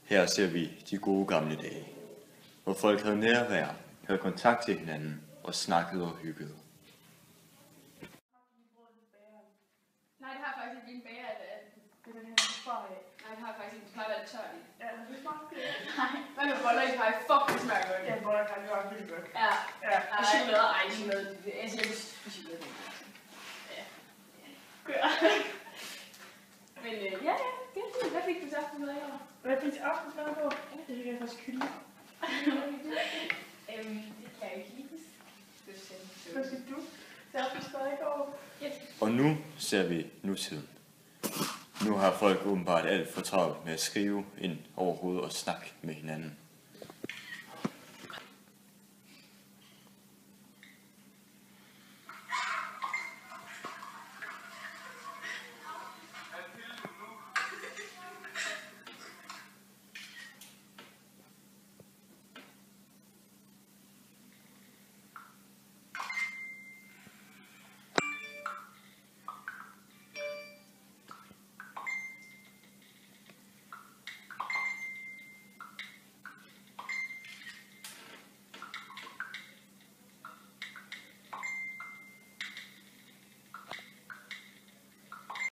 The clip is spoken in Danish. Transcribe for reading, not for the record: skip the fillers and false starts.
Her ser vi de gode gamle dage, hvor folk havde nærvær, havde kontakt til hinanden og snakkede og hyggede. Nej, det har faktisk ikke en bager, eller det er den her spar af. Nej, det har faktisk ikke. Det plejer at være tørt i. Ja, det smager ikke. Nej, hvad med boller i pej? Fuck, det smager godt. Ja, boller i pej, det var virkelig godt. Ja. Ja. Og chokolade, ej, chokolade. Jeg siger ikke chokolade. Ja. Men ja, det er fint. Hvad fik du til aftensmad i år? Hvad fik du til aftensmad på? Det fik jeg faktisk kylling. Det kan jeg ikke lige huske. Hvad fik du til aftensmad i går? Og nu ser vi nutiden. Nu har folk åbenbart alt for travlt med at skrive ind over hovedet og snakke med hinanden.